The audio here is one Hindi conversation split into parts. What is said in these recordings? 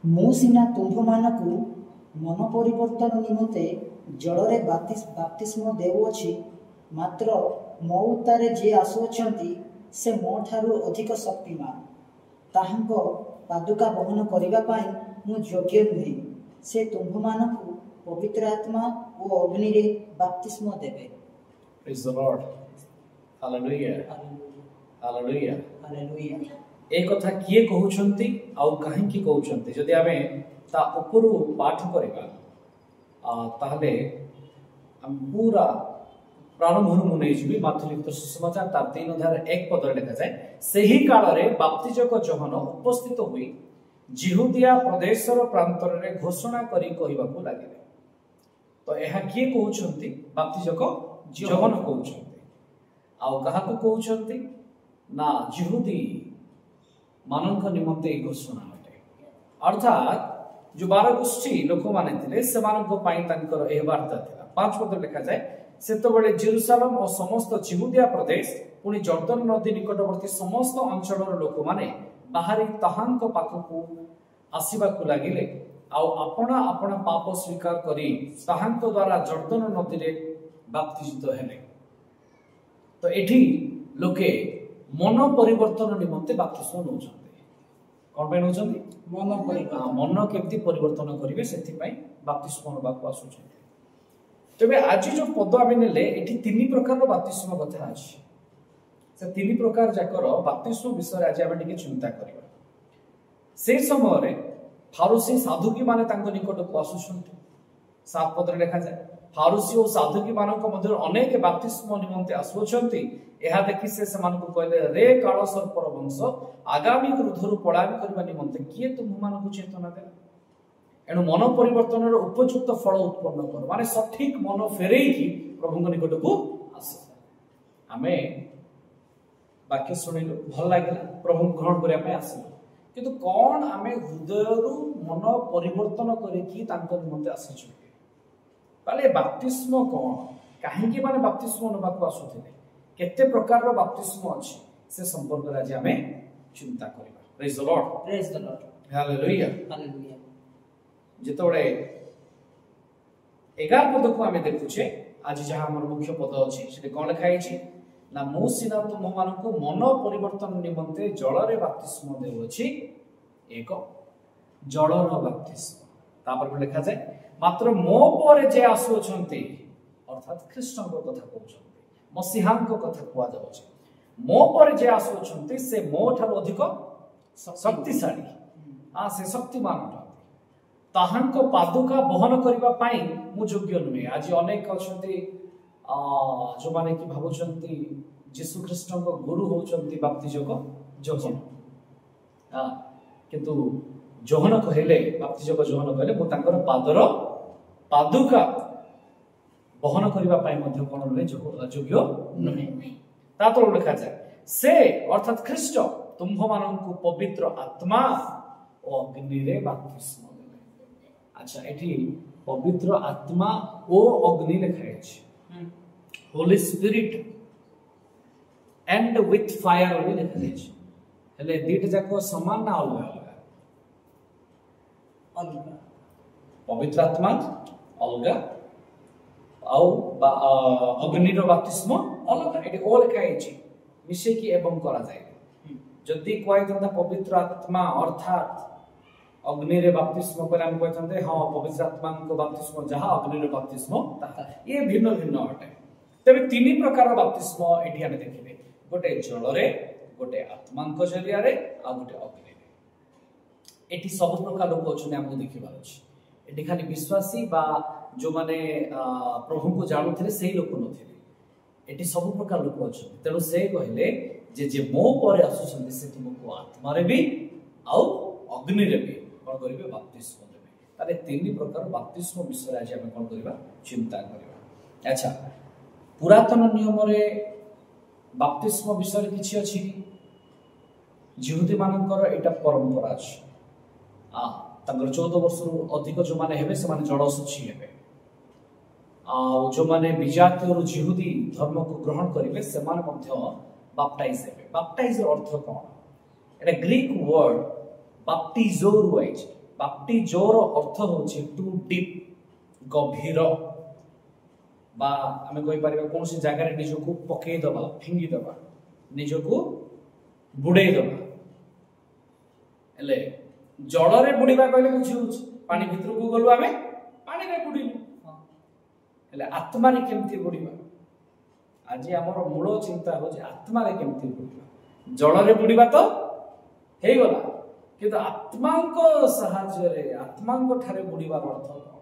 ମୁଁ ସିନା ତୁମ୍ଭମାନଙ୍କୁ ମନ ପରିବର୍ତ୍ତନ ନିମନ୍ତେ ଜଳରେ ବାପ୍ତିସ୍ମ ଦେଉଅଛି, ମାତ୍ର ମୋ ଉତ୍ତାରେ ଯିଏ ଆସୁଅଛନ୍ତି ସେ ମୋ ଠାରୁ ଅଧିକ ଶକ୍ତିମାନ। ତାହାଙ୍କ ପାଦୁକା ବହନ କରିବା ପାଇଁ ମୁଁ ଯୋଗ୍ୟ ନୁହେଁ। ସେ ତୁମ୍ଭମାନଙ୍କୁ ପବିତ୍ର ଆତ୍ମା ଓ ଅଗ୍ନିରେ ବାପ୍ତିସ୍ମ ଦେବେ। Praise the Lord. Hallelujah. Hallelujah. Hallelujah. ए कथा किए कहउछंती आउ काहेकि कहउछंती जदि आमे ता उपरु पाठ करबा ताहले हम पूरा प्रारंभनु मुने जिबी माथु लिखित सुसमाचार तार 3 अध्याय 1 पद लिखा जाय सेही काल रे बाप्तिजक जोहन उपस्थित होई जिहुदिया प्रदेशर प्रांतर रे घोषणा करी कहिबाकू लागिले। तो एहा किए कहउछंती बाप्तिजक जोहन कहउछंती आउ काहाकू कहउछंती ना जिहुदी मानक निमंते घोषणा अटे। अर्थात जो 12 गोष्ठी लोक माने थिले सेमानक पई तंकर ए वार्ता थिला। 5 पद लिखा जाय सेतबेले जेरुसालेम और समस्त जिहुदिया प्रदेश पुनी जर्दन नदी निकटवर्ती समस्त अंचलर लोक माने बाहरी ताहांक पाखकू आसीबाकू लागिले आउ अपना अपना पाप स्वीकार करी ताहांक द्वारा जर्दन नदी रे बाप्तिजित हेले। तो एठी लोके मन परिवर्तन निमंते बाप्तिस्म नउछन्ते। कोन पे नउछन्ते? मन केमती परिवर्तन करिवे सेथि पई बाप्तिस्म नबाकू आसुछन्ते। तबे आज जो पद आमे नेले एठी 3 प्रकार रो बाप्तिस्म कथा अछि। से 3 प्रकार जाकर बाप्तिस्म विषय आज आमे टिके चिंता करिवा। से समय रे फारूसी साधुकी माने तांको निकट को आसुछन्ते। 7 पद रे लिखा जाय फारूसी और साधुकी मानक मध्य अनेक बाप्तिस्म निमंते आसुछन्ते। एहा देखि से समान को कहले रे काल सर्पर वंश आगामी क्रोधरु पलायन करबा निमंते किए तुम मानक चेतना दे। एनु मन परिवर्तन रो उपयुक्त फल उत्पन्न कर माने सठिक मन फेरेई की प्रभु निकट को आसे। आमे वाक्य सुनिलु भल लागिला प्रभु ग्रहण करिया पे आसिलु किंतु कोन आमे हृदयरु मन परिवर्तन करे की तांको निमंते आसिछु ताले बाप्तिस्म कोन काहे की माने बाप्तिस्म नबाकू आसुथिले केते प्रकार रो बाप्तिस्म अछि से संपर्क रे आज आमे चिंता करिबा। Praise the lord. Praise the lord. Hallelujah. Hallelujah. जेतोळे 11 पद को आमे देखुछे आज जहा हमर मुख्य पद अछि से कोन लिखाइ छी ना मु सिना तुम मानको मन परिवर्तन निमंते जल रे बाप्तिस्म देउछि एक जलर बाप्तिस्म तापर लिखा जाय मात्र मो पर जे आसुछन्ती अर्थात कृष्ण को कथा कहउछन्ती मसीहांक कथा कुआ जाउछि मो पर जे आसुछन्ती से मो ठार अधिक शक्तिशाली से शक्तिमान ताहांक पादुका बहन करबा पई मु योग्य नुहे। आज अनेक अछन्ती जो माने कि भाबुछन्ती यीशु कृष्ण को गुरु होचन्ती बाप्तिजक जोहन किंतु जोहन कहले बाप्तिजक जोहन कहले मु तांकर पादर पादुका बहन करबा पई मध्ये कोन नुहे योग्य नुहे। ता तो लिखा जाय से अर्थात ख्रीष्ट तुंभ माननकु पवित्र आत्मा और अग्नि रे बाप्तिस्म देले। अच्छा एठी पवित्र आत्मा ओ अग्नि लिखा अछि holy spirit and with fire ओली लिखा अछि हेले दीट जाको समान ना अलग अलग पवित्र आत्मा अलग आउ अग्नि रो बाप्तिस्म अलग एठी ओ लिखा अछि मिसे की एवं करा जाय जदी कोइ तंदा पवित्र आत्मा अर्थात अग्नि रे बाप्तिस्म पर हम कहते हां पवित्र आत्मा को बाप्तिस्म जहां अग्नि रे बाप्तिस्म ताहा ये भिन्न भिन्न अटे। तबे 3 प्रकार बाप्तिस्म एठी हम देखिबे गोटे जल रे गोटे आत्मा को जरिया रे आ गोटे अग्नि रे। एठी सब प्रकार लोक अछि हमको देखिबार अछि एठी खाली विश्वासी बा जो माने प्रभु को जानुथिले सेही लोक नथिले एठी सब प्रकार लोक अछि तेनु से कहले जे मो पर आसुछन्ते से तुमको आत्मा रे भी आ अग्नि रे भी कोन करिवे बाप्तिस्म देबे। ताले 3 प्रकार बाप्तिस्म विषय आज हम कोन करिवा चिंता करिवा। अच्छा पुरातन नियम रे बाप्तिस्म विषय किछि अछि जिहुदी मानकर एटा परंपरा अछि तंगर 14 वर्ष अधिक जो माने हेबे से माने जड़सुची हेबे जो माने विजातीय और जिहुदी धर्म को ग्रहण करिवे से माने मध्य बाप्टाइज हेबे। बाप्टाइज अर्थ कोन एटा ग्रीक वर्ड बाप्टिजो रुइज ବାପ୍ଟିଜୋର ଅର୍ଥ ହେଉଛି ଟୁ ଡିପ୍, ଗଭୀର, ବା ଆମେ କହିପାରିବା କୌଣସି ଜାଗାରେ ନିଜକୁ ପକେଇଦବା, ଫିଙ୍ଗିଦବା, ନିଜକୁ ବୁଡେଇଦବା। ହେଲେ ଜଳରେ ବୁଡିବା କହିଲେ ବୁଝି ହଉଛି ପାଣି ଭିତରକୁ ଗଲୁ, ଆମେ ପାଣିରେ ବୁଡିଲୁ। ହେଲେ ଆତ୍ମାରେ କେମିତି ବୁଡିବା? ଆଜି ଆମର ମୂଳ ଚିନ୍ତା ହଉଛି ଆତ୍ମାରେ କେମିତି ବୁଡିବା। ଜଳରେ ବୁଡିବା ତ ହେଇଗଲା, କିନ୍ତୁ ଆତ୍ମାଙ୍କ ସାହାଯ୍ୟରେ, ଆତ୍ମାଙ୍କ ଠାରେ ବୁଡିବାର ଅର୍ଥ କଣ?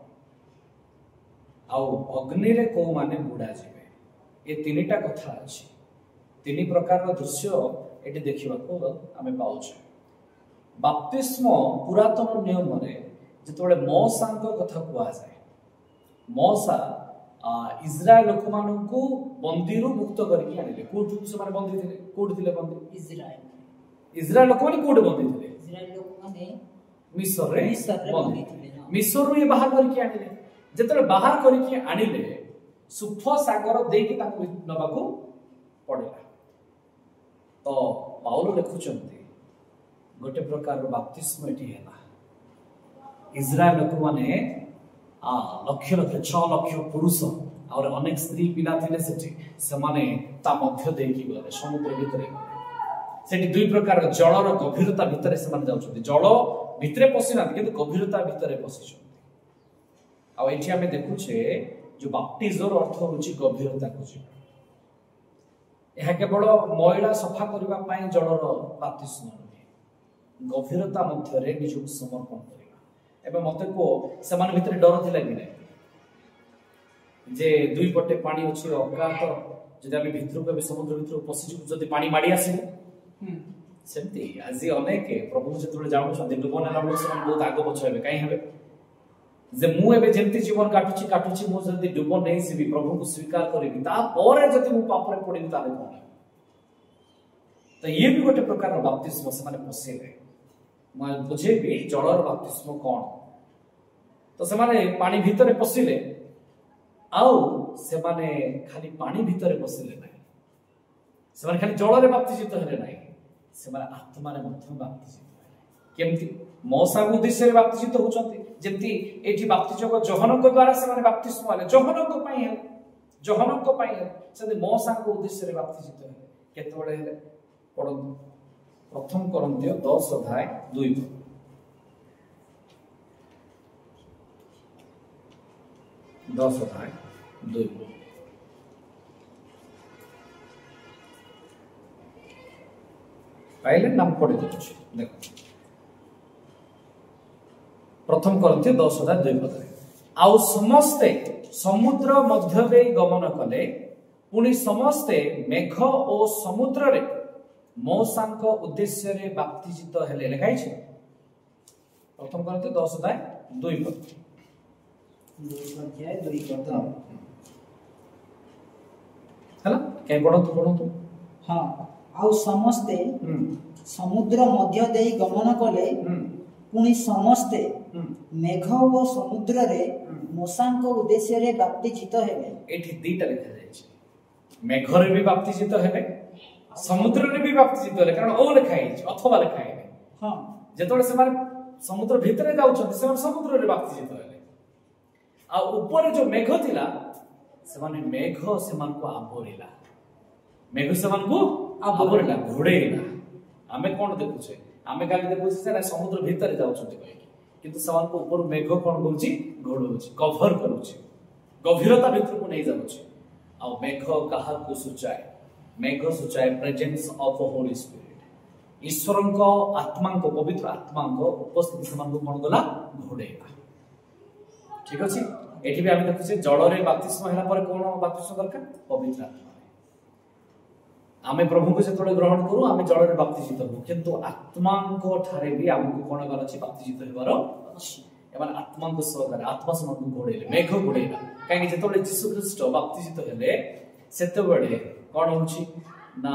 ଆଉ ଅଗ୍ନିରେ କୋଉମାନେ ବୁଡା ଯିବେ? ଏ ତିନିଟା କଥା ଅଛି। ତିନି ପ୍ରକାରର ଦୃଶ୍ୟ ଏଠି ଦେଖିବାକୁ ଆମେ ପାଉଛୁ। ବାପ୍ତିସ୍ମ ପୁରାତନ ନିୟମରେ ଯେତେବେଳେ ମଉସାଙ୍କ କଥା କୁହାଯାଏ, ମଉସା ଇସ୍ରାଏଲ ଲୋକମାନଙ୍କୁ ବନ୍ଦୀରୁ ମୁକ୍ତ କରିକି ଆଣିଲେ। କୋଉଠୁ ସେମାନେ ବନ୍ଦୀ ଥିଲେ? କୋଉଠି ଥିଲେ ବନ୍ଦୀ? ଇସ୍ରାଏଲ ଲୋକମାନେ କୋଉଠି ବନ୍ଦୀ ଥିଲେ? ମିଶରରେ ବନ୍ଦୀ ଥିଲେ। ମିଶରରୁ ଇଏ ବାହାର କରିକି ଆଣିଲେ। ଯେତେବେଳେ ବାହାର କରିକି ଆଣିଲେ, ସୁଫ ସାଗର ଦେଇକି ତାଙ୍କୁ ନେବାକୁ ପଡିଲା। ତ ପାଉଲ ଲେଖୁଛନ୍ତି ଗୋଟେ ପ୍ରକାରର ବାପ୍ତିସ୍ମ ଏଠି ହେଲା। ଇସ୍ରାଏଲ ଲୋକମାନେ ଲକ୍ଷ ଲକ୍ଷ 6 ଲକ୍ଷ ପୁରୁଷ ଆଉ ଅନେକ ସ୍ତ୍ରୀ ପିଲା ଥିଲେ ସେଠି, ସେମାନେ ତା ମଧ୍ୟ ଦେଇକି ଗଲେ, ସମୁଦ୍ର ଭିତରେ ଗଲେ। ସେଠି ଦୁଇ ପ୍ରକାର ଜଳର ଗଭୀରତା ଭିତରେ ସେମାନେ ଯାଉଛନ୍ତି। ଜଳ ଭିତରେ ପଶିନାହାନ୍ତି, କିନ୍ତୁ ଗଭୀରତା ଭିତରେ ପଶିଛନ୍ତି। ଆଉ ଏଠି ଆମେ ଦେଖୁଛେ ଯୋଉ ବାପ୍ଟିଜର ଅର୍ଥ ହଉଛି ଗଭୀରତାକୁ ଯିବା। ଏହା କେବଳ ମଇଳା ସଫା କରିବା ପାଇଁ ଜଳର ବାପ୍ତିସ୍ମ ନୁହେଁ, ଗଭୀରତା ମଧ୍ୟରେ ନିଜକୁ ସମର୍ପଣ କରିବା। ଏବେ ମତେ କୁହ, ସେମାନେ ଭିତରେ ଡର ଥିଲା କି ନାହିଁ? ଯେ ଦୁଇ ପଟେ ପାଣି ଅଛି, ଅକାତ, ଯଦି ଆମେ ଭିତରକୁ ଏବେ ସମୁଦ୍ର ଭିତରକୁ ପଶିଯିବୁ, ଯଦି ପାଣି ମାଡି ଆସିବ। ସେମିତି ଆଜି ଅନେକ ପ୍ରଭୁ ଯେତେବେଳେ ଜାଣୁଛନ୍ତି ଡୁବ ନେଲା ବେଳକୁ ସେମାନେ ବହୁତ ଆଗ ପଛ ହେବେ। କାହିଁ ହେବେ? ଯେ ମୁଁ ଏବେ ଯେମିତି ଜୀବନ କାଟୁଛି, ମୁଁ ଯଦି ଡୁବ ନେଇଯିବି, ପ୍ରଭୁଙ୍କୁ ସ୍ୱୀକାର କରିବି, ତାପରେ ଯଦି ମୁଁ ପାପରେ ପଡିବି, ତାହେଲେ କଣ? ତ ଇଏ ବି ଗୋଟେ ପ୍ରକାର ବାପ୍ତିସ୍ମ ସେମାନେ ପଶିଲେ। ମୁଁ ବୁଝେଇବି ଜଳର ବାପ୍ତିସ୍ମ କଣ। ତ ସେମାନେ ପାଣି ଭିତରେ ପଶିଲେ, ଆଉ ସେମାନେ ଖାଲି ପାଣି ଭିତରେ ପଶିଲେ ନାହିଁ, ସେମାନେ ଖାଲି ଜଳରେ ବାପ୍ତିଜିତ ହେଲେ ନାହିଁ, ସେମାନେ ଆତ୍ମାରେ ମଧ୍ୟ ବାପ୍ତିଜିତ ହେଲେ। କେମିତି? ମଉସାଙ୍କ ଉଦ୍ଦେଶ୍ୟରେ ବାପ୍ତିଜିତ ହଉଛନ୍ତି। ଯେମିତି ଏଠି ବାପ୍ତିଜକ ଯୋହନଙ୍କ ଦ୍ୱାରା ସେମାନେ ବାପ୍ତିସ୍ମ ହେଲେ, ଯୋହନଙ୍କ ପାଇଁ ହେଲେ, ଯୋହନଙ୍କ ପାଇଁ ହେଲେ, ସେମିତି ମଉସାଙ୍କ ଉଦ୍ଦେଶ୍ୟରେ ବାପ୍ତିଜିତ ହେଲେ। କେତେବେଳେ ହେଲେ? ପଢନ୍ତୁ, ପ୍ରଥମ କରନ୍ଥୀୟ 10:2। ପାଇଲେ ନାମ ପଢି ଦଉଛି, ଦେଖ। ପ୍ରଥମ କରନ୍ଥୀୟ 10:2। ଆଉ ସମସ୍ତେ ସମୁଦ୍ର ମଧ୍ୟ ଦେଇ ଗମନ କଲେ, ପୁଣି ସମସ୍ତେ ମେଘ ଓ ସମୁଦ୍ରରେ ମଉସାଙ୍କ ଉଦ୍ଦେଶ୍ୟରେ ବାପ୍ତିଜିତ ହେଲେ। ଲେଖା ହେଇଛି ପ୍ରଥମ କରନ୍ଥୀୟ 10:2। ହେଲା, କାଇଁ ପଢନ୍ତୁ। ହଁ, ଆଉ ସମସ୍ତେ ସମୁଦ୍ର ମଧ୍ୟ ଦେଇ ଗମନ କଲେ, ପୁଣି ସମସ୍ତେ ମେଘ ଓ ସମୁଦ୍ରରେ ମୂଷାଙ୍କ ଉଦ୍ଦେଶ୍ୟରେ ବାପ୍ତିଜିତ ହେଲେ। ଏଠି ଦିଟା ଲେଖା ଯାଇଛି, ମେଘରେ ବି ବାପ୍ତିଜିତ ହେଲେ, ସମୁଦ୍ରରେ ବି ବାପ୍ତିଜିତ ହେଲେ। କାରଣ ଓ ଲେଖା ହେଇଛି, ଅଥବା ଲେଖା ହେଇନି। ହଁ, ଯେତେବେଳେ ସେମାନେ ସମୁଦ୍ର ଭିତରେ ଯାଉଛନ୍ତି, ସେମାନେ ସମୁଦ୍ରରେ ବାପ୍ତିଜିତ ହେଲେ। ଆଉ ଉପରେ ଯୋଉ ମେଘ ଥିଲା, ସେମାନେ ମେଘ ସେମାନଙ୍କୁ ଆବୋରିଲା, ମେଘ ସେମାନଙ୍କୁ ଆବୋରିଲା, ଘୋଡେଇଲା। ଆମେ କଣ ଦେଖୁଛେ? ଆମେ କାଲି ଦେଖୁଛେ ଯେ ସମୁଦ୍ର ଭିତରେ ଯାଉଛନ୍ତି କହିକି, କିନ୍ତୁ ସେମାନଙ୍କୁ ଉପରୁ ମେଘ କଣ କରୁଛି? ଘୋଡଉଛି, କଭର କରୁଛି, ଗଭୀରତା ଭିତରକୁ ନେଇ ଯାଉଛି। ଆଉ ମେଘ କାହାକୁ ସୂଚାଏ? ମେଘ ସୂଚାଏ ପ୍ରେଜେନ୍ସ ଅଫ ହୋଲି ସ୍ପିରିଟ, ଈଶ୍ୱରଙ୍କ ଆତ୍ମାଙ୍କ, ପବିତ୍ର ଆତ୍ମାଙ୍କ ଉପସ୍ଥିତି ସେମାନଙ୍କୁ କଣ କଲା? ଘୋଡେଇଲା। ଠିକ ଅଛି। ଏଠି ବି ଆମେ ଦେଖୁଛେ ଜଳରେ ବାପ୍ତିସ୍ମ ହେଲା ପରେ କଣ ବାପ୍ତିସ୍ମ ଦରକାର? ପବିତ୍ର ଆତ୍ମା। ଆମେ ପ୍ରଭୁଙ୍କୁ ଯେତେବେଳେ ଗ୍ରହଣ କରୁ, ଆମେ ଜଳରେ ବାପ୍ତିଜିତ ହଉ, କିନ୍ତୁ ଆତ୍ମାଙ୍କ ଠାରେ ବି ଆମକୁ କଣ ହେବାର ଅଛି? ବାପ୍ତିଜିତ ହେବାର ଅଛି। ଏମାନେ ଆତ୍ମାଙ୍କ ସହକାରେ, ଆତ୍ମା ସେମାନଙ୍କୁ ଘୋଡେଇଲେ, ମେଘ ଘୋଡେଇଲା। କାହିଁକି? ଯେତେବେଳେ ଯୀଶୁ ଖ୍ରୀଷ୍ଟ ବାପ୍ତିଜିତ ହେଲେ, ସେତେବେଳେ କଣ ହଉଛି ନା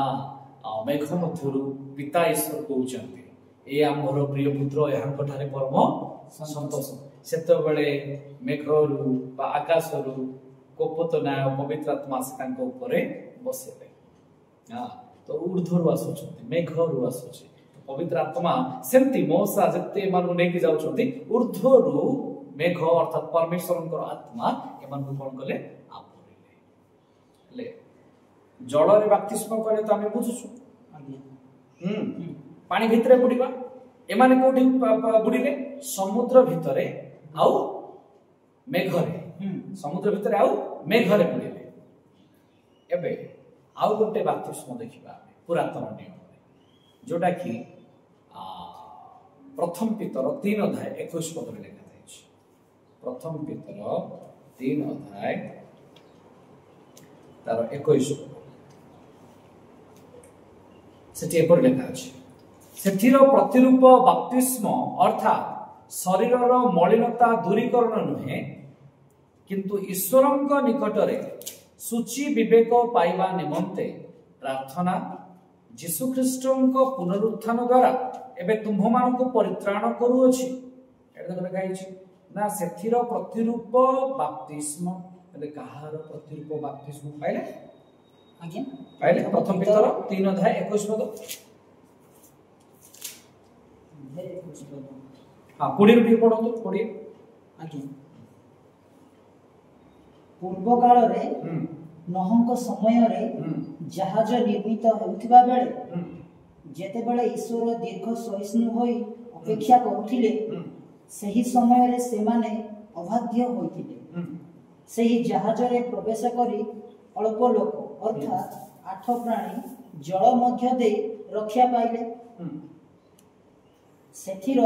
ମେଘ ମଧ୍ୟରୁ ପିତା ଈଶ୍ୱର କହୁଛନ୍ତି, ଏ ଆମର ପ୍ରିୟ ପୁତ୍ର, ଏହାଙ୍କ ଠାରେ ପରମ ସନ୍ତୋଷ। ସେତେବେଳେ ମେଘରୁ ବା ଆକାଶରୁ କୋପତ ନ୍ୟାୟ ପବିତ୍ର ଆତ୍ମା ଆସି ତାଙ୍କ ଉପରେ ବସିଲେ। ତ ଉର୍ଦ୍ଧ୍ୱରୁ ଆସୁଛନ୍ତି, ମେଘରୁ ଆସୁଛି। पवित्र आत्मा सेमती मोसा जते मानु नेकी जाउछंती ऊर्ध्वरु मेघ अर्थात परमेश्वरଙ୍କର आत्मा एमानकु कोन कले आपोरिले ले जल रे बाप्तिस्म कले त आमे बुझुछु पानी भितरे बुडीबा एमाने कोठी बुडीले समुद्र भितरे आउ मेघरे समुद्र भितरे आउ मेघरे बुडीले एबे आउ गोटे बाप्तिस्म देखिबा पुरातन नियम जोटा कि प्रथम पितर 3 अध्याय 21 पद में लिखा है प्रथम पितर 3 अध्याय तार 21 सेठी एपर लिखा अछि सेठीर प्रतिरूप बाप्तिस्म अर्थात शरीरर मलिनता दूरीकरण नुहे किंतु ईश्वरंक निकटरे सूची विवेक पाइबा निमंते प्रार्थना जीशु ख्रीष्टंक पुनरुत्थान द्वारा एबे तुम मानक परित्राण करूअछि एटा देखले गाइछि ना सेथिर प्रतिरूप बाप्तिस्म एले कहार प्रतिरूप बाप्तिस्म पाइले आज्ञा पाइले प्रथम पितर 3 अध्याय 21 पद हां पुडी भी पढो पुडी आज्ञा पूर्व काल रे नहंक समय रे जहाज निर्मित होउथिबा बेले जेते बेले ईश्वर दीर्घ सहिष्णु होई अपेक्षा करूथिले सही समय रे से माने अभाग्य होइथिले सही जहाज रे प्रवेश करी अल्प लोक अर्थात 8 प्राणी जल मध्य दे रक्षा पाइले सेथिर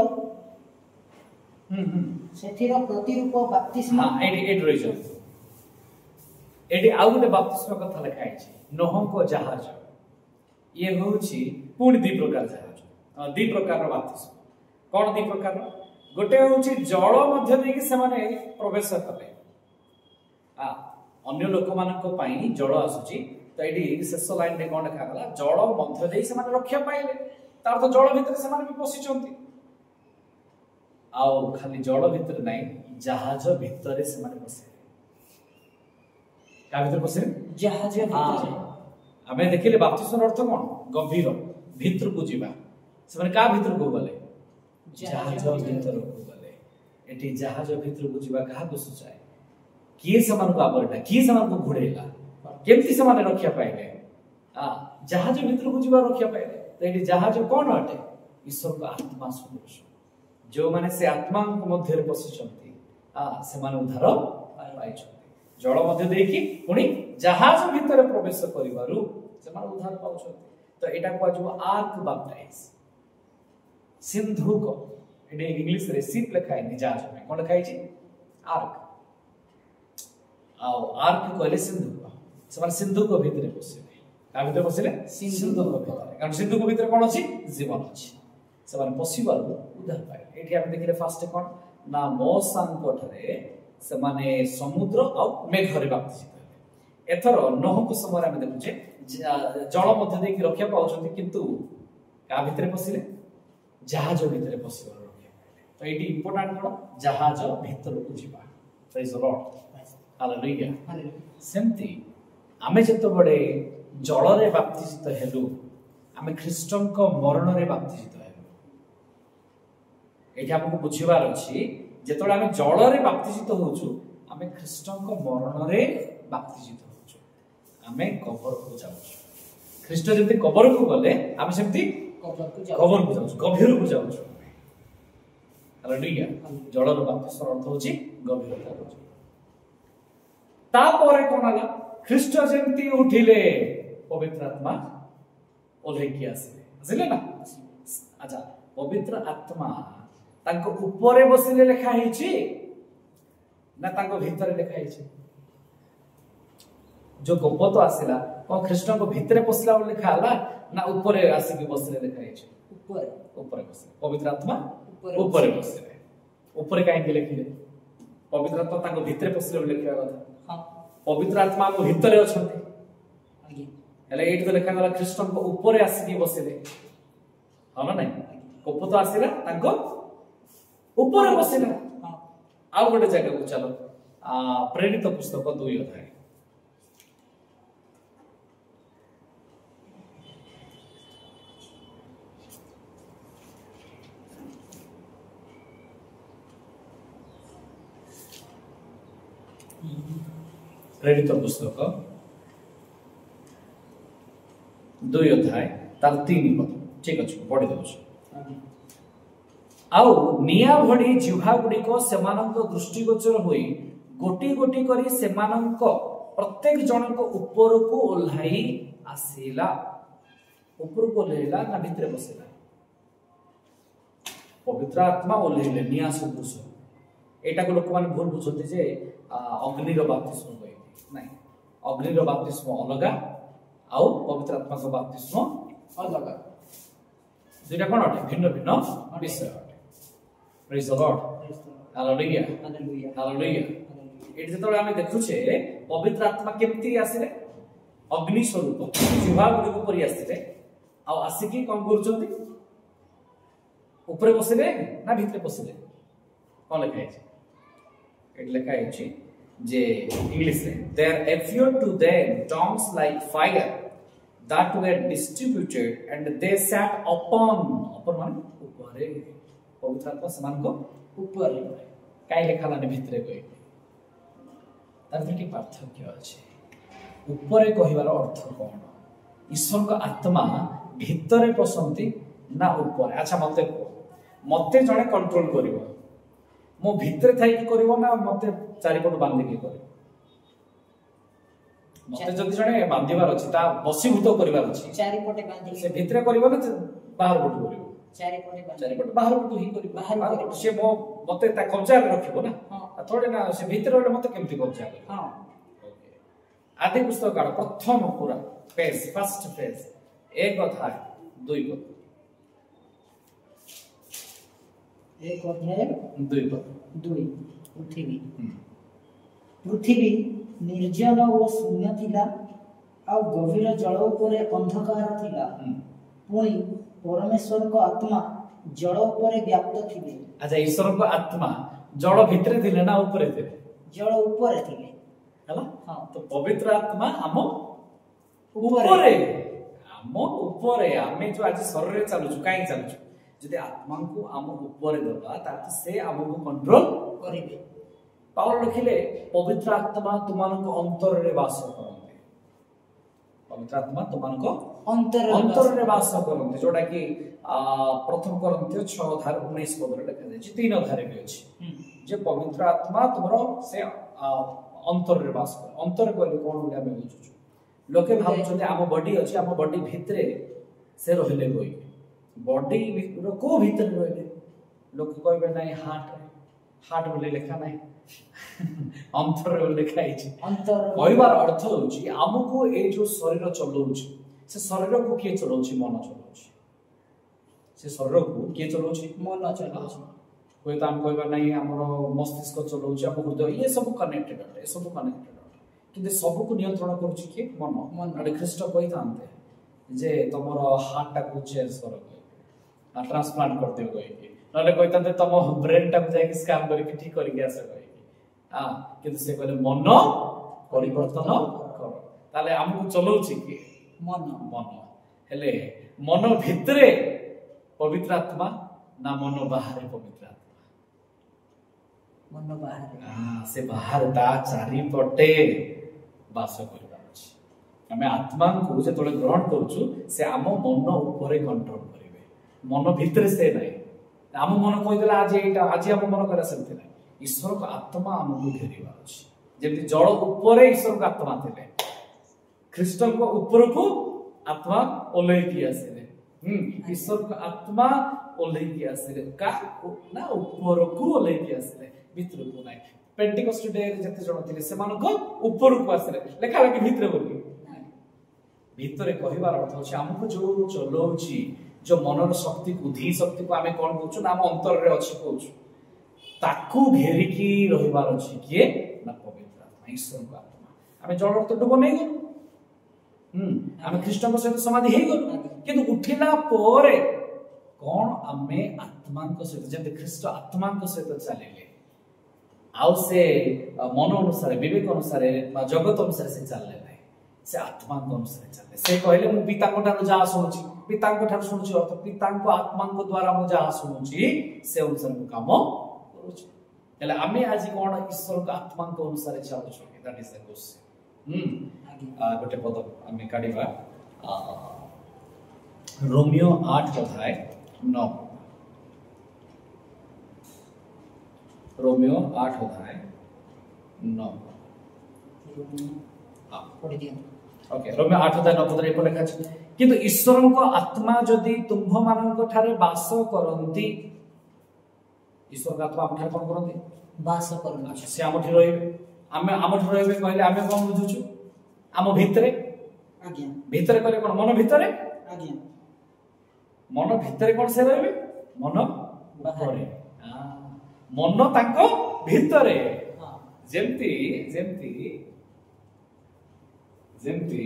प्रतिरूप बाप्तिस्म हां एडी रहिछ एडी आउ गोटे बाप्तिस्म कथा लिखा है नोहंक जहाज ये होउछि पूर्ण दि प्रकार जहाज दि प्रकार बाप्तिस्म कोन दि प्रकार गोटे होउछि जल मध्य देकी से माने प्रवेश करले अन्य लोक मानक पई जल आसुछि तो एडी शेष लाइन में कोन लिखा गला जल मध्य देई से माने रक्षा पाइले तार तो जल भीतर से माने भी पसिचंती आउ खाली जल भीतर नहीं जहाज भीतर से माने पसे का भीतर पसे जहाज भीतर हमें देखिले बाप्तिस्म अर्थ कोन गंभीर भीतर को जीवा से माने का भीतर को गले जहाज भीतर को गले एटी जहाज भीतर को जीवा कहा को सुचाए किए समान को आबरटा किए समान को घुड़ेला केमती समान रक्षा पाइले जहाज भीतर को जीवा रक्षा पाइले तो एटी जहाज कोन अटे ईश्वर का आत्मा स्वरूप जो माने से आत्मा को मध्य रे पसिचंती से माने उद्धार पाइछंती जल मध्य देखि पुणी जहाज भीतर प्रवेश करिवारु से माने उद्धार पाउछंती तो एटा को जो आर्क बैप्टाइज सिंधु को एडे इंग्लिश रे शिप लिखा है जहाज में कोन लिखा है आर्क आर्क कहले सिंधु से माने सिंधु को भीतर पसिले का भीतर पसिले सिंधु को भीतर कारण सिंधु को भीतर कोन अछि जीवन अछि से माने पसिबारु उद्धार पाए एठी हम देखिले फास्ट कोन ना मोसांक ठरे से माने समुद्र और मेघरे बाप्तिस्म हेले एथर नोहक समय हम देखुचे जल मध्य देखि रक्षा पाउछंती किंतु का भीतर पसिले जहाज भीतर पसिबार रक्षा पाइले तो एटी इंपोर्टेंट कोन जहाज भीतर को जीवा प्रेज द लॉर्ड हालेलुया सेमती आमे जतो बडे जल रे बाप्तिस्म हेलु आमे ख्रीष्टन को मरण रे बाप्तिस्म हेलु एठी हमको बुझिबार अछि जेतोला आमे जल रे बाप्तिस्म होछु आमे ख्रीष्टन को मरण रे बाप्तिस्म होछु आमे कबर को जाउछु ख्रीष्ट जति कबर को गले आमे सेमती कबर को जाउछु गभीर को जाउछु हालेलुया जल रे बाप्तिस्म अर्थ होछि गभीरता होछि तापरे कोन आला ख्रीष्ट जेमती उठिले पवित्र आत्मा ओलेकी आसिले ना अच्छा पवित्र आत्मा तांको ऊपरे बसिले लेखा हिची ना तांको भीतर लेखा हिची जो गप तो आसिला को ख्रीष्ट को भीतर पसला लेखा हला ना ऊपरे आसी के बसिले लेखा हिची ऊपरे बसिले पवित्र आत्मा ऊपरे बसिले ऊपरे काहे के लेखिले पवित्र आत्मा तांको भीतर पसले लेखा कथा पवित्र आत्मा को भीतर अछंती हेले एट तो लेखा गला ख्रीष्ट को ऊपर आसी के बसिले हला नै कोप तो आसीला तांको ऊपर बसिला आ गोटे जगह को चलो प्रेरित पुस्तक 2 अध्याय प्रेरित पुस्तक 2 अध्याय तार 3 पद ठीक अच्छे पढ़ी दउछ आउ निया भड़ी जिह्वा गुड़िक सेमानक दृष्टिगोचर होई गोटी गोटी करी सेमानक प्रत्येक जनक ऊपर को ओल्हाई आसीला ऊपर को ओल्हाइला ना भितरे बसिला पवित्र आत्मा ओल्हाइले निया सदृश एटा को लोक माने भूल बुझते जे अग्नि रो बाप्तिस्म होई नाही अग्नि रो बाप्तिस्म अलगा आउ पवित्र आत्मा को बाप्तिस्म अलगा दुईटा कोन अटे भिन्न भिन्न विषय अटे praise the lord hallelujah hallelujah hallelujah एट जतले आमे देखुछे पवित्र आत्मा केमती आसीले अग्नि स्वरूप जिह्वा गुडी को परि आसीले आ आसीकी कोन करचोंती ऊपर बसिले ना भितरे बसिले कोन लिखा है एट लिखा है जे इंग्लिश रे there appeared to them tongues like fire that were distributed and they sat upon माने ऊपर पवित्र आत्मा समान को ऊपर काई लिखा लाने भितरे कोई तार दुटी पार्थक्य अछि ऊपर कहिवार अर्थ कोन ईश्वर का आत्मा भितरे पसंती ना ऊपर अच्छा मते जणे कंट्रोल करिवो मो भितरे थाई कि करिवो ना मते चारिपट बांधी कि करिवो मते जदि जणे बांधीबार अछि ता बसीभूत करिवार अछि चारिपटे बांधी से भितरे करिवो ना बाहर पट करिवो चारिपटे बाहर पट ही करिवो बाहर से मो मते ता कब्जा में रखिबो ना थोड़े ना से भितरे वाले मते केमति कब्जा करिवो हां ओके आदि पुस्तक काढ प्रथम पूरा पेज फर्स्ट पेज 1 अध्याय 2 पद 1 अध्याय 2 पद 2 पृथ्वी निर्जन और शून्य थिला आ गभीर जल उपरे अंधकार थिला पुणी परमेश्वर को आत्मा जल उपरे व्याप्त थिले अच्छा ईश्वर को आत्मा जल भितरे थिले ना ऊपर थिले जल ऊपर थिले हला हां तो पवित्र आत्मा हम ऊपर आमे जो आज शरीर रे चलुछु काई चलुछु जदि आत्मा को हम ऊपर दबा ता से हमको कंट्रोल करिवे पावल लिखिले पवित्र आत्मा तुमानको अंतर रे वास करते पवित्र आत्मा तुमानको अंतर रे वास करते जोटा कि प्रथम कोरिन्थियो 6 अध्याय 19 पद रे लिखा जाय 3 अध्याय रे अछि जे पवित्र आत्मा तुमरो से अंतर रे वास कर अंतर कहले कोन बोले हमें बुझुछु लोके भाबुछते हम बॉडी अछि हम बॉडी भितरे से रहले कोई बॉडी को भीतर रहले लोक कहबे नाही हार्ट बोले लिखा नाही अंतर रे लिखा है अंतर कहबार अर्थ होची हमको ए जो शरीर चलौची से शरीर को के चलौची मन चलौची से शरीर को के चलौची मन चलौची कोई तो हम कहबा नाही हमरो मस्तिष्क चलौची हम हृदय ये सब कनेक्टेड है सब कनेक्टेड किंतु सब को नियंत्रण करूची के मन अरे ख्रीष्ट कहितांते जे तमरो हार्ट टा को चेंज करो आ ट्रांसप्लांट करते हो कि नले कहितांते तम ब्रेन टा को जाके स्कैन करके ठीक करके आसे हां किंतु से कहले मन परिवर्तन करो ताले हमको चलौची के मन हेले मन भितरे पवित्र आत्मा ना मन बाहर पवित्र आत्मा मन बाहर से बाहर ता चारि पटे वास करबा अछि हमें आत्मा को जे तोले ग्रहण करूछु से हम मन ऊपर कंट्रोल करिवे मन भितरे से नहीं हम मन कहि देला आज एटा आज हम मन करे सकते नहीं ईश्वर का आत्मा हमको घेरिबा अछि जेति जल ऊपर ईश्वर का आत्मा थिले ख्रीष्ट को ऊपर को आत्मा ओलै की आसीले ईश्वर का आत्मा ओलै की आसीले का ना ऊपर को ओलै की आसीले भीतर को नाही पेंटिकोस्ट डे जते जण थिले से मान को ऊपर को आसीले लेखा लागे भीतर बोली भीतर कहिबार अर्थ अछि हमको जो चलौची जो मनर शक्ति को धी शक्ति को आमे कोन कहउछु ना हम अंतर रे अछि कहउछु ताकू घेरी की रहिबार अछि के ना पवित्र आत्मा ईश्वर का आत्मा आमे जड़ तो डुबो नै गलो आमे ख्रीष्ट को सहित समाधि हे गलो किंतु उठिला पोरे कोन आमे आत्मा को सहित जते ख्रीष्ट आत्मा को सहित चलेले आउ से मन अनुसार विवेक अनुसार जगत अनुसार से चलले नै से आत्मा को अनुसार चले से कहले मु पिता को ठार जा सुनुची पिता को ठार सुनुची अर्थ पिता को आत्मा को द्वारा मु जा सुनुची से अनुसार मु काम करूची हेले आमे आज कोन ईश्वर का आत्मा को अनुसार चालू छ दैट इज द क्वेश्चन गोटे पद आमे काढिबा रोमियो 8 अध्याय 9 रोमियो 8 अध्याय 9 पढ़ि दियो ओके रोमियो 8 अध्याय 9 पद रे को लिखा छ किंतु ईश्वर को आत्मा जदि तुम्भ मानक ठारे वास करंती ईश्वर का आत्मा हम कोन करंती वास करंती से हमठी रहिबे आमे हमठी रहिबे कहले आमे कोन बुझुछु आम भितरे आज्ञा भितरे कहले कोन मन भितरे आज्ञा मन भितरे कोन से रहिबे मन बाहरे मन ताको भितरे जेमती जेमती जेमती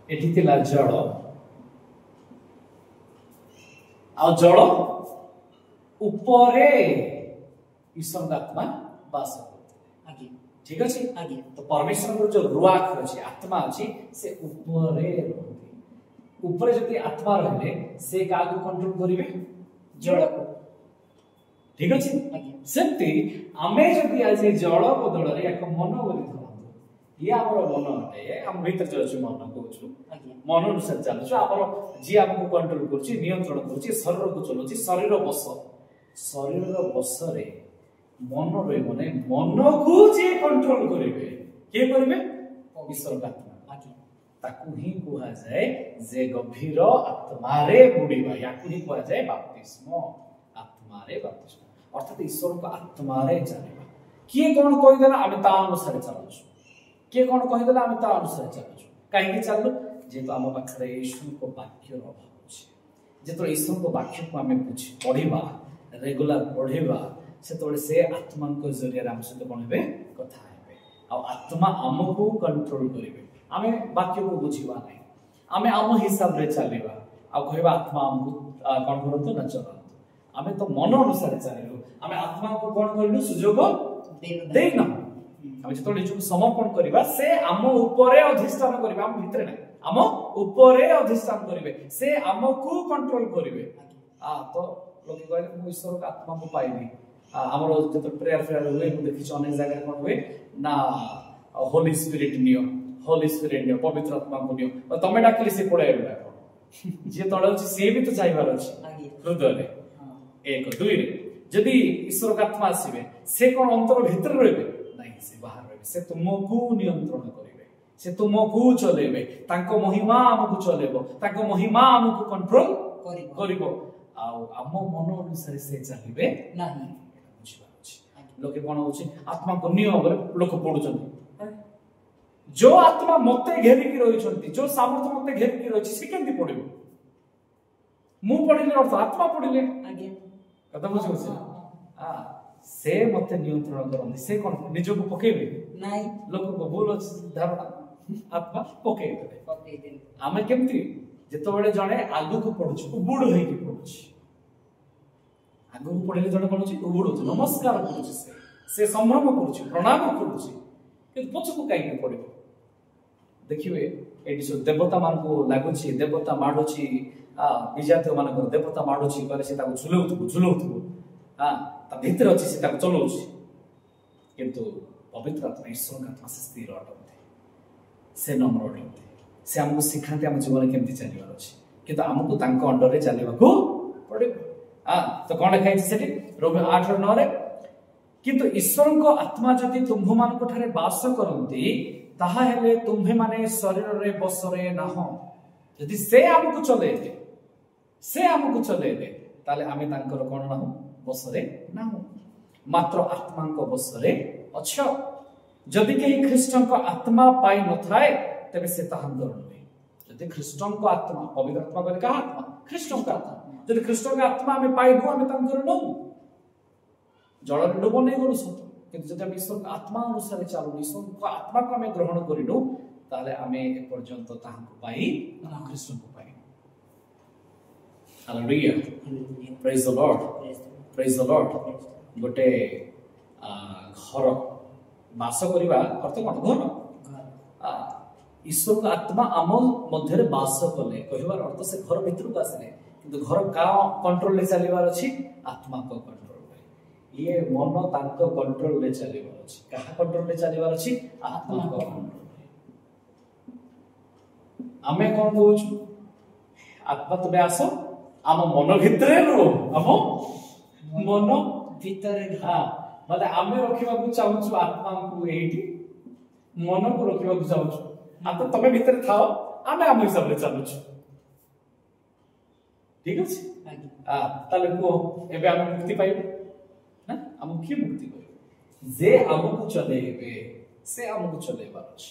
एठी तिला जड़ आ जड़ उपरे ईश्वर आत्मा वास करते आगे ठीक अछि आगे तो परमेश्वर को जो रुआख अछि आत्मा अछि से उपरे रहते ऊपर जति आत्मा रहले से कागु कंट्रोल करिवे जड़ को ठीक अछि आगे सेमती आमे जति आज जड़ बदल रे एक मन बोली धरंतु ये हमर मन अटे हम भीतर जो अछि मन कहछु आगे मन अनुसार चालुछु हमर जी हमको कंट्रोल करछि नियंत्रण करछि शरीर को चलछि शरीर बस रे मन रे मने मन को जे कंट्रोल करिवे के करिवे ईश्वर आत्मा आगे ताकू ही कुहा जाए जे गभीर आत्मा रे बुडीबा याकू ही कुहा जाए बाप्तिस्म आत्मा रे बाप्तिस्म अर्थात ईश्वर को आत्मा रे जानिबा किए कोन कहि देला आमे ता अनुसार चालुछु किए कोन कहि देला आमे ता अनुसार चालुछु काहे कि चालु जे तो हम पाखरे ईश्वर को वाक्य रो अभाव अछि जे तो ईश्वर को वाक्य को आमे बुझी पढिबा रेगुलर पढिबा से तोळे से आत्मा को जरिया हम सहित कोन हेबे कथा हेबे आ आत्मा हमको कंट्रोल करिवे आमे वाक्य को बुझिबा नै आमे आम हिसाब रे चलिबा आ कहबा आत्मा हमको कोन करतो न चलतो आमे तो मन अनुसार चलिलो आमे आत्मा को कोन करलु सुजोग देना आमे जतो निजको समर्पण करिबा से आम ऊपरे अधिष्ठान करिबा हम भितरे नै आम ऊपरे अधिष्ठान करिवे से हमको कंट्रोल करिवे तो लोक कहले मु ईश्वर का आत्मा को पाइबी हमरो जतो प्रेयर फेयर हुए मु देखि अनेक जगह कोन हुए ना होली स्पिरिट नियो पवित्र आत्मा को नियो तमे डाकली से पळे एबा जे तळे अछि से भी तो चाहिबार अछि हृदय रे एक दुई रे यदि ईश्वर का आत्मा आसीबे से कोन अंतर भीतर रहबे नहीं से बाहर रहबे से तुमको नियंत्रण करिवे से तुमको चलेबे तांको महिमा हमको चलेबो तांको महिमा हमको कंट्रोल करिवो आ हम मन अनुसार से चलिबे नहीं बुझिबार अछि लोके कोन होछि आत्मा को नियो बोले लोक पढुचंती जो आत्मा मते घेरी की रहिचंती जो सामर्थ मते घेरी की रहिछि से केंति पढिबो मु पढिले अर्थ आत्मा पढिले आगे कथा बुझिबो से मते नियंत्रण करंती से कोन निजो को पकेबे नहीं लोक को भूल धारणा आत्मा पकेबे दे आमे केमति जेतो बेले जणे आगु को पढुछ उबुड होई की पढुछ आगु को पढिले जणे कोन अछि उबुड होछ नमस्कार करूछ से संभ्रम करूछ प्रणाम करूछ कि पछ को काई पढिबो देखिबे एडी सो देवता मान को लागुछि देवता माडुछि विजात मान को देवता माडुछि करे से ताको झुलौथु ता भीतर अछि से ताको चलौछि किंतु पवित्र आत्मा ईश्वर का आत्मा से स्थिर अटते से नम्र अटते से हमको सिखाते हम जीवन केमति चलिबार अछि किंतु हमको तांको अंडर रे चलिबा को पड़िबो तो कोन लिखा अछि सेठी रोमियो 8 और 9 रे किंतु ईश्वर को आत्मा जति तुम्भ मान को ठारे वास करंती ताहा हेले तुम्भे माने शरीर रे बस रे नाहो यदि से हमको चलेबे ताले आमे तांकर कोन नाहो बस रे नाहो मात्र आत्मा को बस रे अच्छा जदि केही ख्रीष्टन को आत्मा पाई न थाए तबे से ताहंदर नुहे यदि ख्रीष्टन को आत्मा पवित्र आत्मा बोले का आत्मा ख्रीष्टन का आत्मा यदि ख्रीष्टन का आत्मा हमें पाई दो हमें तांकर नो जड़ रे डुबो नै गलु सत किंतु जदि हम ईश्वर का आत्मा अनुसार चालू ईश्वर को आत्मा को हमें ग्रहण करिनु ताले हमें ए पर्यंत ताहां को पाई ख्रीष्टन को पाई हालेलुया प्रेज द लॉर्ड गोटे घर वास करिबा अर्थ कोन घर ईश्वर का आत्मा आम मध्य वास कले कहबार अर्थ से घर भीतर को आसले किंतु घर का कंट्रोल ले चलीबार अछि आत्मा को कंट्रोल रे ये मन तांको कंट्रोल ले चलीबार अछि कहा कंट्रोल ले चलीबार अछि आत्मा को कंट्रोल रे आमे कोन कहूछु आत्मा तबे आसो आम मन भितरे रो आम मन ଭିତରେ हाँ मतलब आमे रखिबा को चाहूछु आत्मा को एठी मन को रखिबा को चाहूछु आत्मा तबे भितरे थाओ आमे आम हिसाब ले चालुछु ठीक अछि ताले को एबे आमे मुक्ति पाइबो ना आम की मुक्ति पाइबो जे हमको चलेबे से हमको चलेबार अछि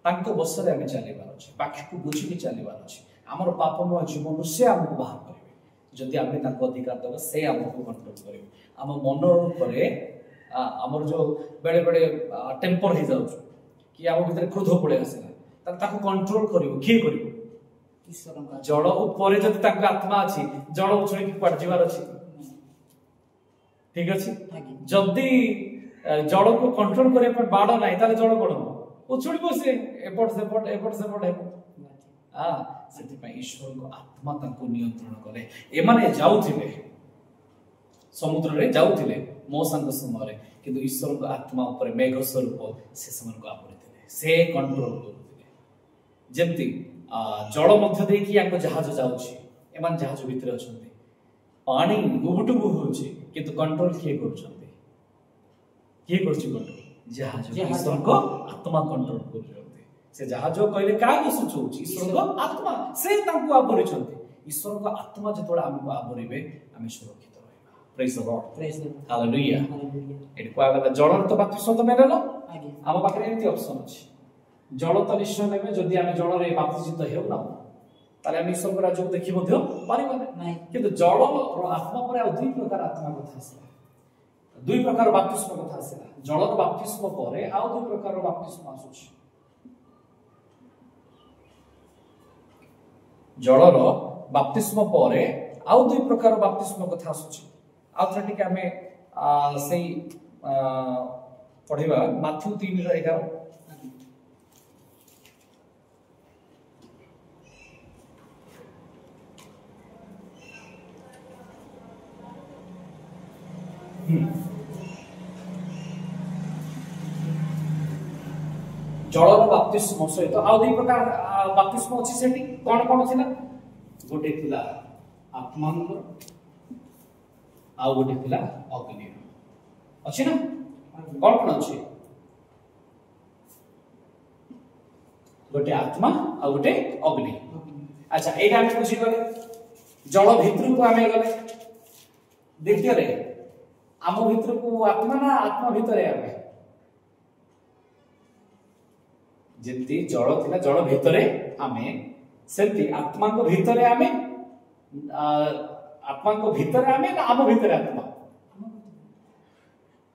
तांको बसरे आमे चलेबार अछि बाकी को बुझी के चलेबार अछि हमर पापमय जीवन से हमको बाहर करिवे जदि आमे तांको अधिकार देबो से हमको कंट्रोल करिवे हम मन ऊपर हमर जो बेडे बेडे टेम्पर हो जाउ कि हम भीतर क्रोध पळे आसेला ताको कंट्रोल करिवो की करिवो ईश्वर जड़ ऊपर जदि ताको आत्मा अछि जड़ उछळी कि पड़ जीवार अछि ठीक अछि जदि जड़ को कंट्रोल करे पर बाडो नाही ताले जड़ कोन उछळीबो से एपट से पट हेबो सेति पय ईश्वर को आत्मा ताको नियंत्रण करे एमाने जाउथिले समुद्र रे जाउथिले मौसम समय रे किंतु ईश्वर को आत्मा ऊपर मेघ स्वरूप से समय को आपुरिथिले से कंट्रोल करथिले जेमति जल मध्य दे कि आको जहाज जाउछि एमान जहाज भितर अछंती पानी गुबुटुबु होछि किंतु कंट्रोल किए करछंती किए करछि कंट्रोल जहाज ईश्वर को आत्मा कंट्रोल करछंती से जहाज कहले का को सुचौछि ईश्वर को आत्मा से तांको आबरिछंती ईश्वर को आत्मा जतोड़ा हमको आबरिबे हम सुरक्षित Praise the Lord. Praise the Lord. Hallelujah. Hallelujah. एठी कोआगला जळर तो बाप्तिस्म तो नेलो आगे हम पाखरे एती ऑप्शन अछि जळ तो निश्चय नेबे जदि हम जळ रे बाप्तिस्म तो हेउ ना ताले हम ईश्वर को राज्य को देखि मध्य पारिबा नाही किंतु जळ और आत्मा पर आ दुई प्रकार आत्मा कथा आसीला दुई प्रकार बाप्तिस्म कथा आसीला जळर बाप्तिस्म परे आ दुई प्रकार बाप्तिस्म आसुछि जळर बाप्तिस्म परे आ दुई प्रकार बाप्तिस्म कथा आसुछि आउथ्रेटिक हमें सही पढ़िबा माथ्यू 3:11 जलर बाप्तिस्म सहित आ दुई प्रकार बाप्तिस्म अछि सेठी कोन कोन थिला गोटे थिला आत्मांकर आ गोटे थिला अग्नि अछि ना कोन कोन अछि गोटे आत्मा आ गोटे अग्नि अच्छा एटा हम बुझी गले जल भितर को आमे गले देखियो रे आम भितर को आत्मा ना आत्मा भितरे आमे जेंती जल थिला जल भितरे आमे सेंती आत्मा को भितरे आमे आत्मा को भितरे आमे ना आम भितरे आत्मा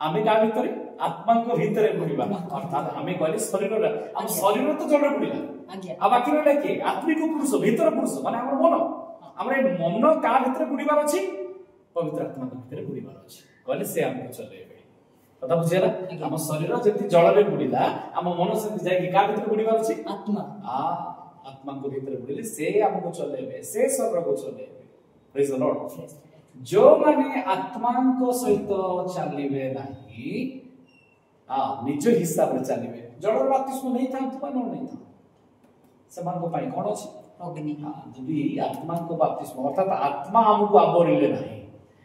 आमे का भितरे आत्मा को भितरे बुलिबा अर्थात आमे कहली शरीर रे हम शरीर तो जल बुलिला आज्ञा आ बाकी रहले के आत्मिक पुरुष भीतर पुरुष माने हमर मन हमरे मन का भितरे बुलिबार अछि पवित्र आत्मा को भितरे बुलिबार अछि कहले से हमको चलेबे कथा बुझेला हम शरीर जेति जल रे बुलिला हम मन से जाय के का भितरे बुलिबार अछि आत्मा आत्मा को भितरे बुलिले से हमको चलेबे से शरीर को चलेबे प्रेज द लॉर्ड जो माने आत्मा को सहित चलिबे नाही निज हिसाब रे चलिबे जड़ बाप्तिस्म नहीं था अथवा नहीं था समान को पाई कोन अछि अग्नि यदि आत्मा को बाप्तिस्म अर्थात आत्मा हमको आबोरिले नाही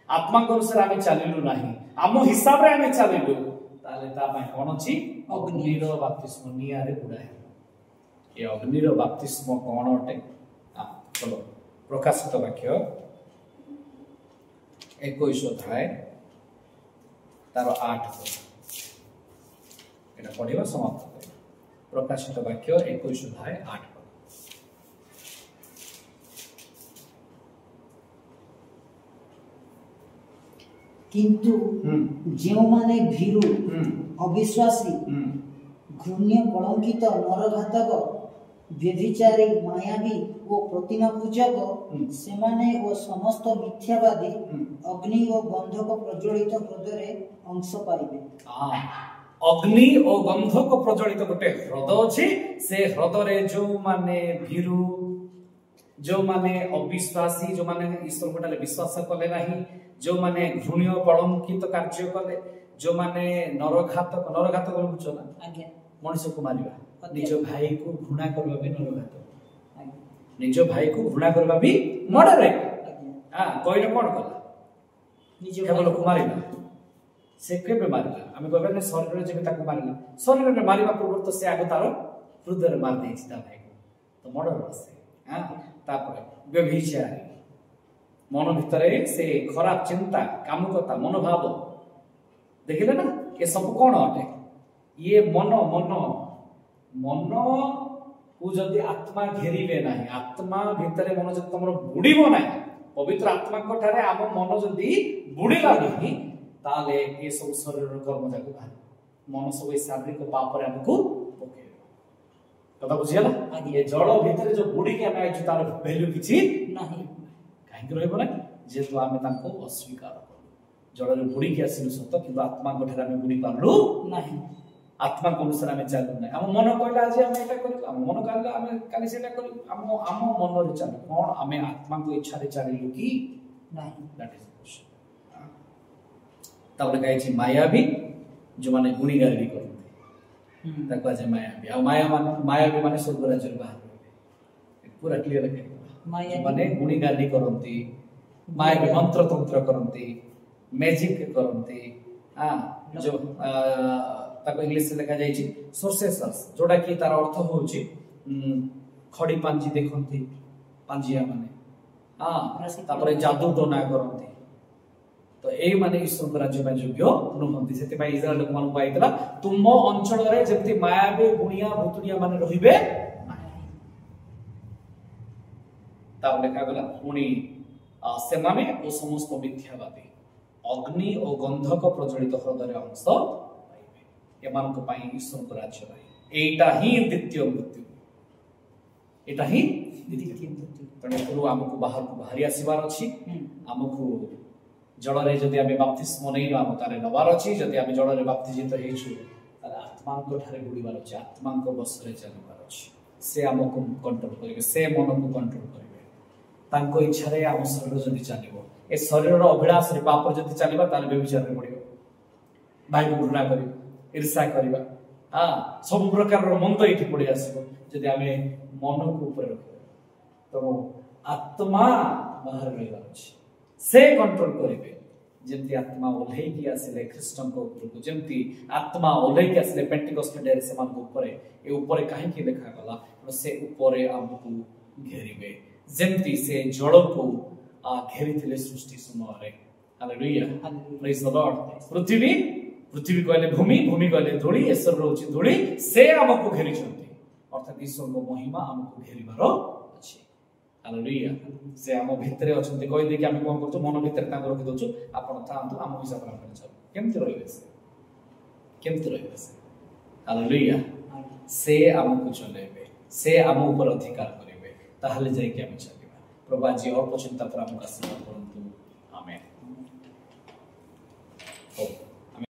आत्मा को अनुसार आमे चलिलु नाही आम हिसाब रे आमे चलिलु ताले ता पाई कोन अछि अग्नि रो बाप्तिस्म निया रे बुडाय ए अग्नि रो बाप्तिस्म कोन अटे चलो प्रकाशित वाक्य 21 अध्याय तार 8 पद एटा पढिबा समाप्त करिबा प्रकाशित वाक्य 21 अध्याय 8 पद किंतु जो माने भीरु अविश्वासी घृण्य कलंकित नरघातक व्यभिचारी मायावी ओ प्रतिमा पूजक से माने ओ समस्त मिथ्यावादी अग्नि ओ गंधक प्रज्वलित हृदय अंश पाइबे अग्नि ओ गंधक प्रज्वलित गोटे ह्रद अछि से ह्रद रे जो माने भीरु जो माने अविश्वासी, जो माने ईश्वर को विश्वास कले नहीं, जो माने घृण्य कलंकित कार्य कले, जो माने नरघातक बोल बुझो ना आज्ञा मनुष्य को मारिबा, निज भाई को घृणा करबा भी नरघातक, निज भाई को घृणा करबा भी मर्डर है। हां कोइले कोन कला निज केवल को मारिबा, से केबे मारिला आमे कहबे शरीर रे जेबे ताको मारिला, शरीर रे मारिबा पूर्व तो से आगे तार हृदय रे मार देछि ता भाई को, तो मर्डर से। हां तापर व्यभिचारी, मन भितरे से खराब चिंता कामुकता मनोभाव देखिले ना, ये सब कौन अटे? ये मन मन मन को जदि आत्मा घेरिबे नाही, आत्मा भितरे मन जदि तमरो बुडीबो नाही, पवित्र आत्मा को ठारे आम मन जदि बुडीला नाही, ताले ये सब शरीर कर्म जाको बाहर, मन सब शारीरिक पाप रे हमको पके कथा बुझियला। ये जड़ भितरे जो बुडी के हम आइछु तार वैल्यू किछि नाही, काहे के रहबो ना, जेतु आमे तांको अस्वीकार करू, जड़ रे बुडी के आसिनु सत, किंतु आत्मा को ठारे आमे बुडी पारलु नाही, आत्मा को अनुसार आमे चालू नाही। हम मन कहला आज आमे एटा करू, हम मन कहला आमे काली सेटा करू, हम मन रे चालू कोन आमे आत्मा को इच्छा रे चालिलु कि नाही, दैट इज क्वेश्चन। तबले कहि छी मायावी जो माने गुणीगारी करते ताको आज मायावी, आ मायावी माने स्वर्ग राज्य बाहर पूरा क्लियर है, मायावी माने गुणीगारी करती, मायावी मंत्र तंत्र करती, मैजिक करती। हां जो ताको इंग्लिश से लिखा जाई छी सोर्सेसर्स, जोडा कि तार अर्थ होउची खड़ी पांजी देखंती, पांजिया माने हां तापर जादू टोना करती, तो एई माने ईश्वर राज्य में योग्य नुहंती। सेते भाई इजराइल लोक मन पाइतला तुम अंचल रे जेमति मायावी गुणिया भूतुनिया माने रहिबे ता लेखा गला पुणी से माने ओ समस्त मिथ्यावादी अग्नि और गंधक प्रज्वलित हृदय अंश पाइबे, एमान को पाई ईश्वर को राज्य रही। एटा ही द्वितीय मृत्यु, एटा ही द्वितीय मृत्यु। तने हमको बाहर को बाहरी आसीबार अछि, हमको जड़ रे जदि आमे बाप्तिस्म नै आम तारे नबार अछि, जदि आमे जड़ रे बाप्तिजित हेछु ताले आत्मा को ठारे बुडीबार अछि, आत्मा को बस रे चलबार अछि, से हमको कंट्रोल करिवे, से मन को कंट्रोल करिवे, तांको इच्छा रे आम शरीर जदि चलिबो, ए शरीर रो अभिलाष रे पाप जदि चलिबा ताले व्यभिचार रे पडिबो, भाई को घृणा करिबो, ईर्ष्या करिबा, हां सब प्रकार रो मंद इठी पडि आसीबो जदि आमे मन को ऊपर रखिबा। तो आत्मा बाहर रहबार अछि, से कंट्रोल करिवे, जेमती आत्मा ओल्हे की आसिले ख्रीष्टन को ऊपर, जेमती आत्मा ओल्हे की आसिले पेंटिकोस्ट डे रे समान को ऊपर, ए ऊपर काहे की लिखा गला से ऊपर हमको घेरिवे, जेमती से जड़ को घेरिथिले सृष्टि समय रे। Hallelujah, praise the lord. पृथ्वी कहले भूमि, भूमि कहले धूली, ईश्वर रहउछि धूली, से हमको घेरिछंती, अर्थात ईश्वर को महिमा हमको घेरिबार अछि। हालेलुया, से हम भितरे अछंती कहि दे कि हम कोन करछु, मन भितरे तांको रखि दोछु, आपण थांतु हम हिसाब रा कर चल केमति रहबे से, केमति रहबे से। हालेलुया, से हमको चलेबे, से हम ऊपर अधिकार करिवे, ताहले जाय कि हम चलिबा। प्रभु जी और चिंता पर हमका आशीर्वाद करंतु।